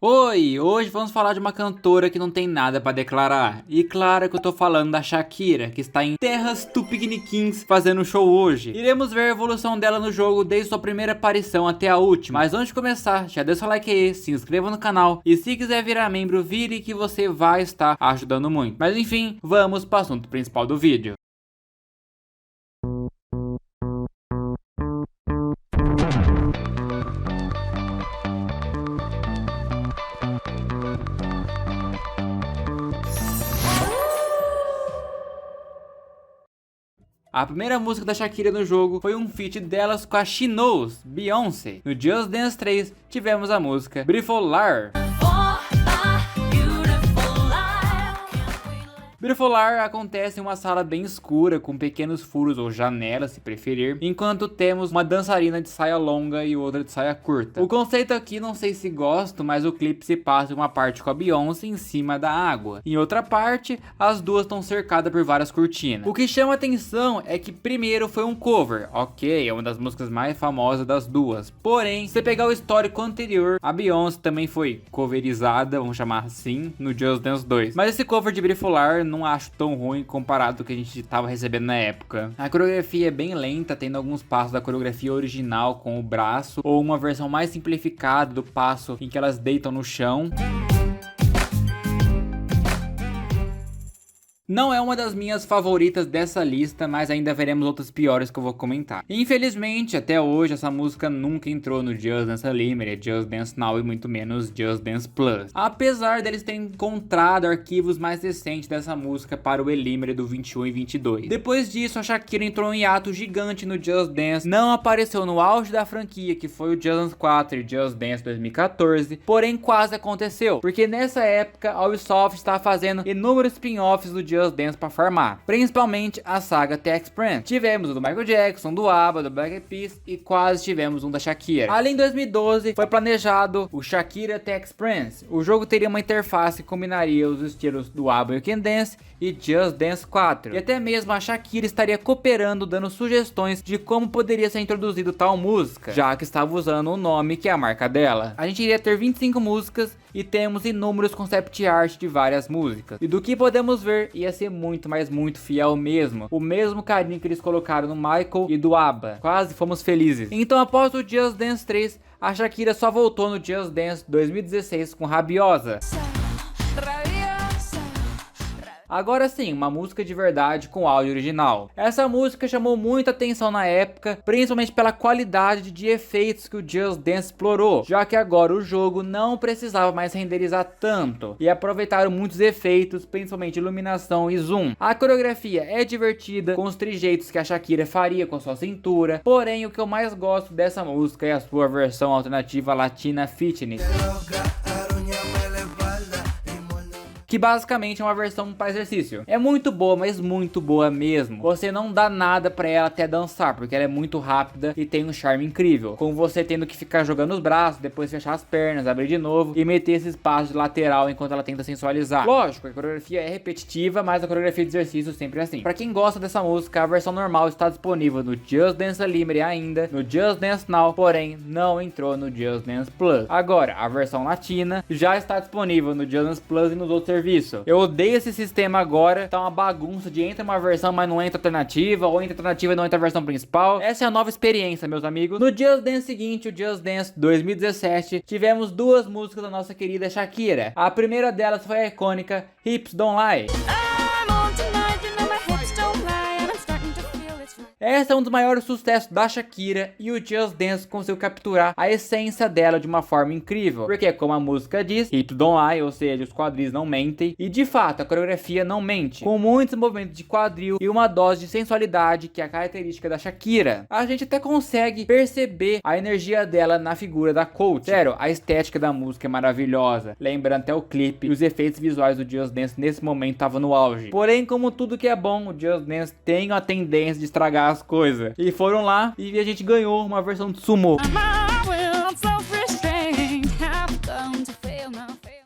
Oi, hoje vamos falar de uma cantora que não tem nada pra declarar. E claro que eu tô falando da Shakira, que está em terras tupiniquins fazendo show hoje. Iremos ver a evolução dela no jogo desde sua primeira aparição até a última. Mas antes de começar, já deixa o like aí, se inscreva no canal e se quiser virar membro, vire que você vai estar ajudando muito. Mas enfim, vamos para o assunto principal do vídeo. A primeira música da Shakira no jogo foi um feat delas com a She Knows, Beyoncé. No Just Dance 3 tivemos a música Bipolar. Bipolar acontece em uma sala bem escura, com pequenos furos ou janelas, se preferir, enquanto temos uma dançarina de saia longa e outra de saia curta. O conceito aqui não sei se gosto, mas o clipe se passa em uma parte com a Beyoncé em cima da água. Em outra parte, as duas estão cercadas por várias cortinas. O que chama atenção é que primeiro foi um cover, ok, é uma das músicas mais famosas das duas. Porém, se você pegar o histórico anterior, a Beyoncé também foi coverizada, vamos chamar assim, no Just Dance 2. Mas esse cover de Bipolar não acho tão ruim comparado com o que a gente estava recebendo na época. A coreografia é bem lenta, tendo alguns passos da coreografia original com o braço, ou uma versão mais simplificada do passo em que elas deitam no chão. Não é uma das minhas favoritas dessa lista, mas ainda veremos outras piores que eu vou comentar. Infelizmente, até hoje, essa música nunca entrou no Just Dance Unlimited, Just Dance Now e muito menos Just Dance Plus. Apesar deles terem encontrado arquivos mais recentes dessa música para o Unlimited do 21 e 22. Depois disso, a Shakira entrou em hiato gigante no Just Dance, não apareceu no auge da franquia, que foi o Just Dance 4 e Just Dance 2014, porém quase aconteceu, porque nessa época a Ubisoft estava fazendo inúmeros spin-offs do Just Dance para farmar, principalmente a saga The Express. Tivemos o do Michael Jackson, do ABBA, do Black Eyed Peas e quase tivemos um da Shakira. Além, em 2012 foi planejado o Shakira The Express. O jogo teria uma interface que combinaria os estilos do ABBA e Can Dance e Just Dance 4. E até mesmo a Shakira estaria cooperando, dando sugestões de como poderia ser introduzido tal música, já que estava usando o nome que é a marca dela. A gente iria ter 25 músicas e temos inúmeros concept art de várias músicas. E do que podemos ver, ia ser muito, mas muito fiel mesmo. O mesmo carinho que eles colocaram no Michael e do ABBA. Quase fomos felizes. Então, após o Just Dance 3, a Shakira só voltou no Just Dance 2016 com Rabiosa. Agora sim, uma música de verdade com áudio original. Essa música chamou muita atenção na época, principalmente pela qualidade de efeitos que o Just Dance explorou, já que agora o jogo não precisava mais renderizar tanto, e aproveitaram muitos efeitos, principalmente iluminação e zoom. A coreografia é divertida, com os trejeitos que a Shakira faria com sua cintura, porém o que eu mais gosto dessa música é a sua versão alternativa Latina Fitness, que basicamente é uma versão para exercício. É muito boa, mas muito boa mesmo. Você não dá nada pra ela até dançar, porque ela é muito rápida e tem um charme incrível, com você tendo que ficar jogando os braços, depois fechar as pernas, abrir de novo e meter esses passos de lateral enquanto ela tenta sensualizar. Lógico, a coreografia é repetitiva, mas a coreografia de exercício sempre é assim. Pra quem gosta dessa música, a versão normal está disponível no Just Dance Unlimited ainda, no Just Dance Now, porém não entrou no Just Dance Plus. Agora, a versão latina já está disponível no Just Dance Plus e nos outros serviços. Eu odeio esse sistema agora, tá uma bagunça de entra uma versão mas não entra alternativa, ou entra alternativa e não entra a versão principal. Essa é a nova experiência, meus amigos. No Just Dance seguinte, o Just Dance 2017, tivemos duas músicas da nossa querida Shakira. A primeira delas foi a icônica Hips Don't Lie. Essa é um dos maiores sucessos da Shakira e o Just Dance conseguiu capturar a essência dela de uma forma incrível, porque como a música diz, hips don't lie, ou seja, os quadris não mentem, e de fato a coreografia não mente, com muitos movimentos de quadril e uma dose de sensualidade que é a característica da Shakira. A gente até consegue perceber a energia dela na figura da coach. Sério, a estética da música é maravilhosa, lembrando até o clipe, e os efeitos visuais do Just Dance nesse momento estavam no auge. Porém, como tudo que é bom, o Just Dance tem a tendência de estragar as coisas. E foram lá e a gente ganhou uma versão de sumo.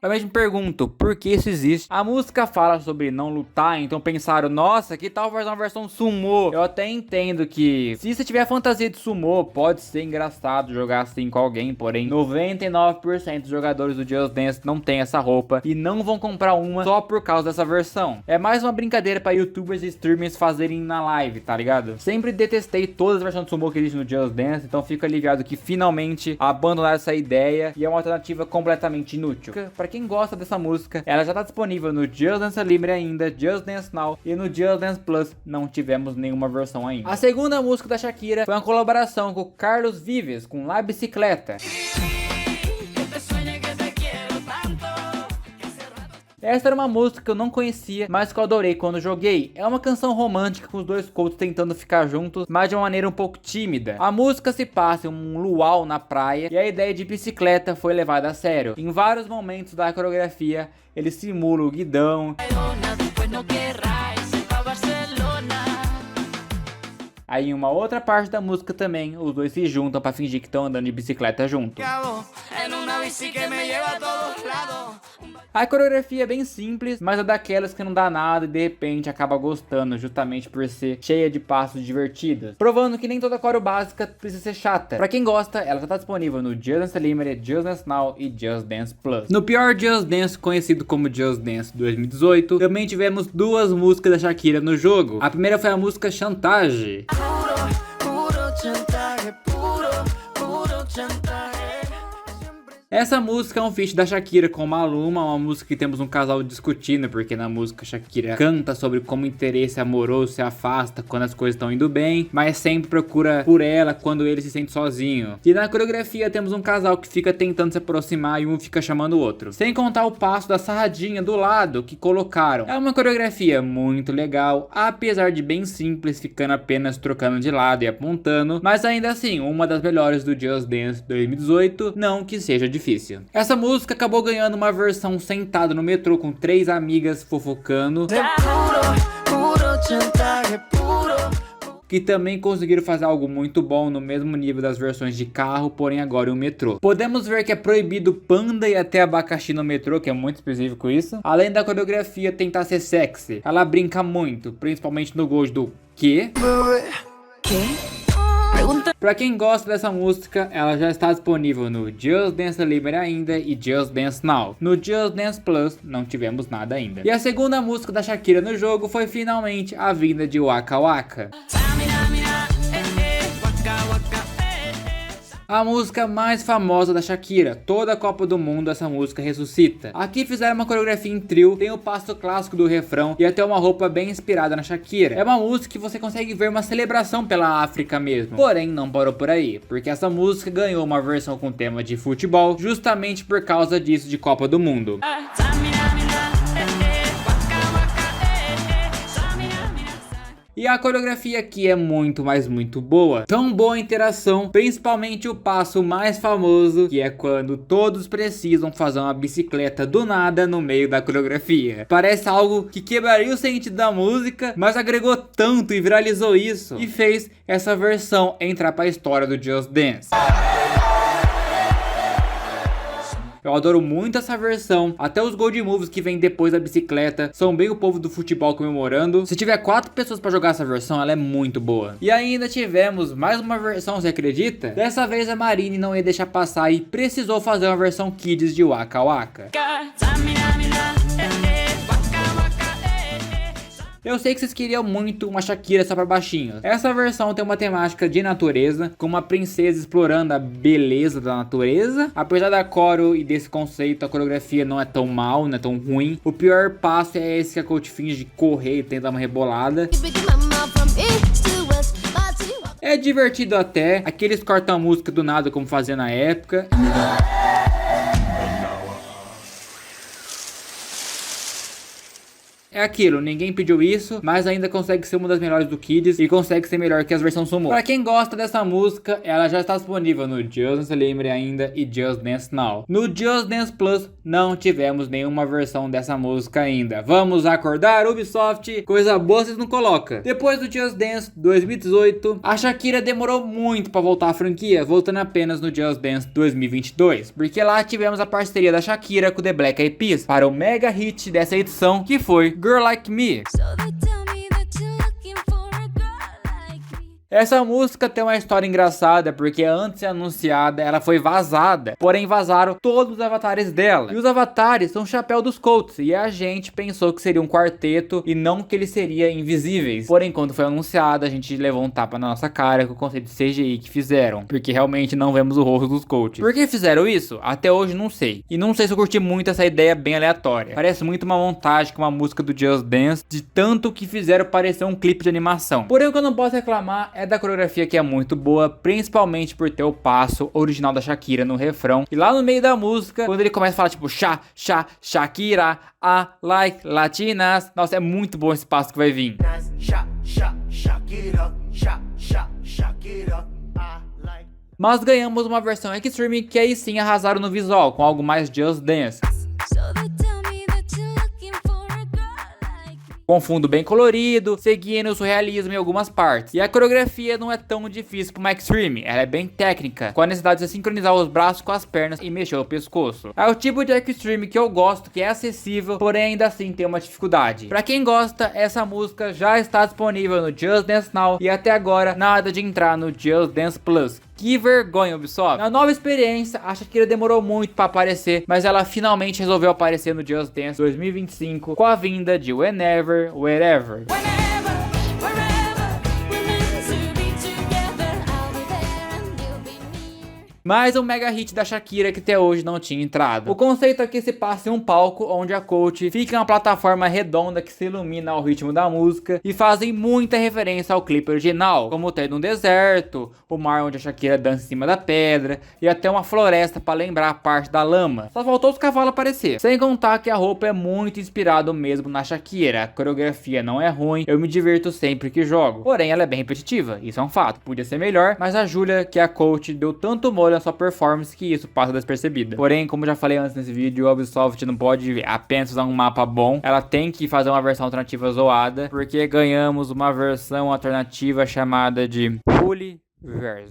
Realmente me pergunto, por que isso existe? A música fala sobre não lutar, então pensaram, nossa, que tal fazer uma versão sumô? Eu até entendo que, se você tiver fantasia de sumô, pode ser engraçado jogar assim com alguém, porém 99% dos jogadores do Just Dance não tem essa roupa e não vão comprar uma só por causa dessa versão. É mais uma brincadeira para youtubers e streamers fazerem na live, tá ligado? Sempre detestei todas as versões de sumô que existem no Just Dance, então fica ligado que finalmente abandonaram essa ideia e é uma alternativa completamente inútil. Para quem gosta dessa música, ela já tá disponível no Just Dance Unlimited ainda, Just Dance Now e no Just Dance Plus não tivemos nenhuma versão ainda. A segunda música da Shakira foi uma colaboração com Carlos Vives com La Bicicleta. Essa era uma música que eu não conhecia, mas que eu adorei quando joguei. É uma canção romântica com os dois coaches tentando ficar juntos, mas de uma maneira um pouco tímida. A música se passa em um luau na praia e a ideia de bicicleta foi levada a sério. Em vários momentos da coreografia, ele simula o guidão. Aí em uma outra parte da música também, os dois se juntam pra fingir que estão andando de bicicleta junto. A coreografia é bem simples, mas é daquelas que não dá nada e de repente acaba gostando, justamente por ser cheia de passos divertidos. Provando que nem toda coreo básica precisa ser chata. Pra quem gosta, ela já tá disponível no Just Dance Unlimited, Just Dance Now e Just Dance Plus. No pior Just Dance, conhecido como Just Dance 2018, também tivemos duas músicas da Shakira no jogo. A primeira foi a música Chantage. Essa música é um feat da Shakira com Maluma, uma música que temos um casal discutindo, porque na música Shakira canta sobre como o interesse amoroso se afasta quando as coisas estão indo bem, mas sempre procura por ela quando ele se sente sozinho. E na coreografia temos um casal que fica tentando se aproximar e um fica chamando o outro. Sem contar o passo da sarradinha do lado que colocaram. É uma coreografia muito legal, apesar de bem simples, ficando apenas trocando de lado e apontando, mas ainda assim, uma das melhores do Just Dance 2018, não que seja difícil. Essa música acabou ganhando uma versão sentado no metrô com 3 amigas fofocando, que também conseguiram fazer algo muito bom no mesmo nível das versões de carro, porém agora em um metrô. Podemos ver que é proibido panda e até abacaxi no metrô, que é muito específico isso. Além da coreografia tentar ser sexy, ela brinca muito, principalmente no gosto do quê? Pra quem gosta dessa música, ela já está disponível no Just Dance Unlimited ainda e Just Dance Now. No Just Dance Plus não tivemos nada ainda. E a segunda música da Shakira no jogo foi finalmente a vinda de Waka Waka. A música mais famosa da Shakira, toda a Copa do Mundo essa música ressuscita. Aqui fizeram uma coreografia em trio, tem o passo clássico do refrão e até uma roupa bem inspirada na Shakira. É uma música que você consegue ver uma celebração pela África mesmo. Porém, não parou por aí, porque essa música ganhou uma versão com tema de futebol, justamente por causa disso de Copa do Mundo. E a coreografia aqui é muito, mas muito boa. Tão boa a interação, principalmente o passo mais famoso, que é quando todos precisam fazer uma bicicleta do nada no meio da coreografia. Parece algo que quebraria o sentido da música, mas agregou tanto e viralizou isso, e fez essa versão entrar pra história do Just Dance. Eu adoro muito essa versão, até os Gold Moves que vem depois da bicicleta são bem o povo do futebol comemorando. Se tiver 4 pessoas pra jogar essa versão, ela é muito boa. E ainda tivemos mais uma versão, você acredita? Dessa vez a Marine não ia deixar passar e precisou fazer uma versão Kids de Waka Waka. Eu sei que vocês queriam muito uma Shakira só pra baixinhos. Essa versão tem uma temática de natureza, com uma princesa explorando a beleza da natureza. Apesar da coreo e desse conceito, a coreografia não é tão mal, não é tão ruim. O pior passo é esse que a coach finge correr e tentar uma rebolada. É divertido até, aqueles cortam a música do nada como fazia na época. é aquilo, ninguém pediu isso, mas ainda consegue ser uma das melhores do Kids e consegue ser melhor que as versões Sumo. Pra quem gosta dessa música, ela já está disponível no Just Dance Lembre ainda e Just Dance Now. No Just Dance Plus não tivemos nenhuma versão dessa música ainda. Vamos acordar, Ubisoft, coisa boa vocês não colocam. Depois do Just Dance 2018, a Shakira demorou muito pra voltar à franquia, voltando apenas no Just Dance 2022, porque lá tivemos a parceria da Shakira com The Black Eyed Peas para o mega hit dessa edição, que foi Girl Like Me. Essa música tem uma história engraçada, porque antes de ser anunciada, ela foi vazada. Porém, vazaram todos os avatares dela. E os avatares são o chapéu dos Colts. E a gente pensou que seria um quarteto e não que eles seriam invisíveis. Porém, quando foi anunciada, a gente levou um tapa na nossa cara com o conceito de CGI que fizeram. Porque realmente não vemos o rosto dos Colts. Por que fizeram isso? Até hoje não sei. E não sei se eu curti muito essa ideia bem aleatória. Parece muito uma montagem com uma música do Just Dance, de tanto que fizeram parecer um clipe de animação. Porém, o que eu não posso reclamar é da coreografia, que é muito boa, principalmente por ter o passo original da Shakira no refrão. E lá no meio da música, quando ele começa a falar tipo Shakira, I like Latinas. Nossa, é muito bom esse passo que vai vir. Mas ganhamos uma versão Extreme que aí sim arrasaram no visual, com algo mais Just Dance. Com fundo bem colorido, seguindo o surrealismo em algumas partes. E a coreografia não é tão difícil como a Extreme, ela é bem técnica, com a necessidade de sincronizar os braços com as pernas e mexer o pescoço. É o tipo de Extreme que eu gosto, que é acessível, porém ainda assim tem uma dificuldade. Pra quem gosta, essa música já está disponível no Just Dance Now e até agora nada de entrar no Just Dance Plus. Que vergonha, Ubisoft. Na nova experiência, a Shakira demorou muito pra aparecer, mas ela finalmente resolveu aparecer no Just Dance 2025 com a vinda de Whenever, Wherever. Mais um mega hit da Shakira que até hoje não tinha entrado. O conceito aqui se passa em um palco onde a coach fica em uma plataforma redonda que se ilumina ao ritmo da música e fazem muita referência ao clipe original, como ter no deserto, o mar onde a Shakira dança em cima da pedra e até uma floresta para lembrar a parte da lama. Só faltou os cavalos aparecer. Sem contar que a roupa é muito inspirada mesmo na Shakira, a coreografia não é ruim, eu me divirto sempre que jogo. Porém, ela é bem repetitiva, isso é um fato. Podia ser melhor, mas a Julia, que é a coach, deu tanto molho sua performance que isso passa despercebida. Porém, como já falei antes nesse vídeo, a Ubisoft não pode apenas usar um mapa bom, ela tem que fazer uma versão alternativa zoada, porque ganhamos uma versão alternativa chamada de Hooliverse.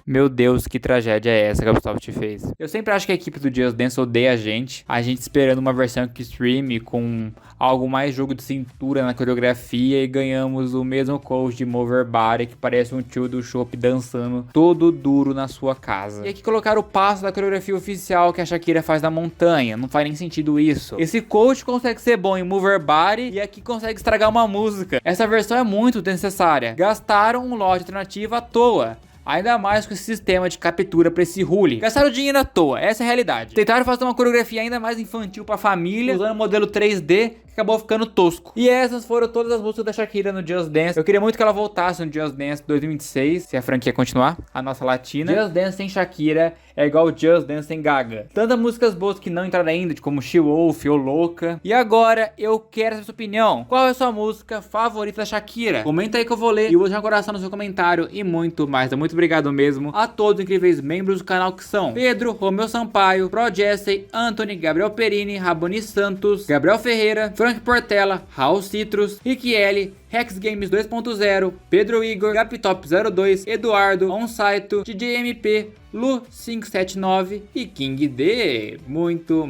Meu Deus, que tragédia é essa que a Ubisoft fez? Eu sempre acho que a equipe do Just Dance odeia a gente esperando uma versão Extreme com algo mais jogo de cintura na coreografia e ganhamos o mesmo coach de Mover Body que parece um tio do Chopp dançando todo duro na sua casa. E aqui colocaram o passo da coreografia oficial que a Shakira faz na montanha, não faz nem sentido isso. Esse coach consegue ser bom em Mover Body e aqui consegue estragar uma música. Essa versão é muito desnecessária. Gastaram um lote alternativo à toa. Ainda mais com esse sistema de captura pra esse Huli. Gastaram dinheiro à toa, essa é a realidade. Tentaram fazer uma coreografia ainda mais infantil pra família, usando modelo 3D, que acabou ficando tosco. E essas foram todas as músicas da Shakira no Just Dance. Eu queria muito que ela voltasse no Just Dance 2026, se a franquia continuar, a nossa latina. Just Dance sem Shakira é igual Just Dance sem Gaga. Tantas músicas boas que não entraram ainda, como She Wolf ou Louca. E agora, eu quero a sua opinião. Qual é a sua música favorita da Shakira? Comenta aí que eu vou ler e vou deixar um coração no seu comentário e muito mais. Muito obrigado mesmo a todos os incríveis membros do canal que são Pedro, Romeu Sampaio, Pro Jesse, Anthony, Gabriel Perini, Raboni Santos, Gabriel Ferreira, Frank Portela, Raul Citrus, Riquiele, Rex Games 2.0, Pedro Igor, Gaptop02, Eduardo, Onsaito, DJ MP, Lu579 e King D. Muito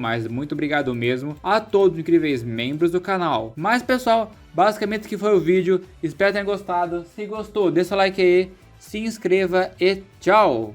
obrigado mesmo a todos os incríveis membros do canal. Mas pessoal, basicamente que foi o vídeo. Espero que tenham gostado. Se gostou, deixa o like aí, se inscreva e tchau!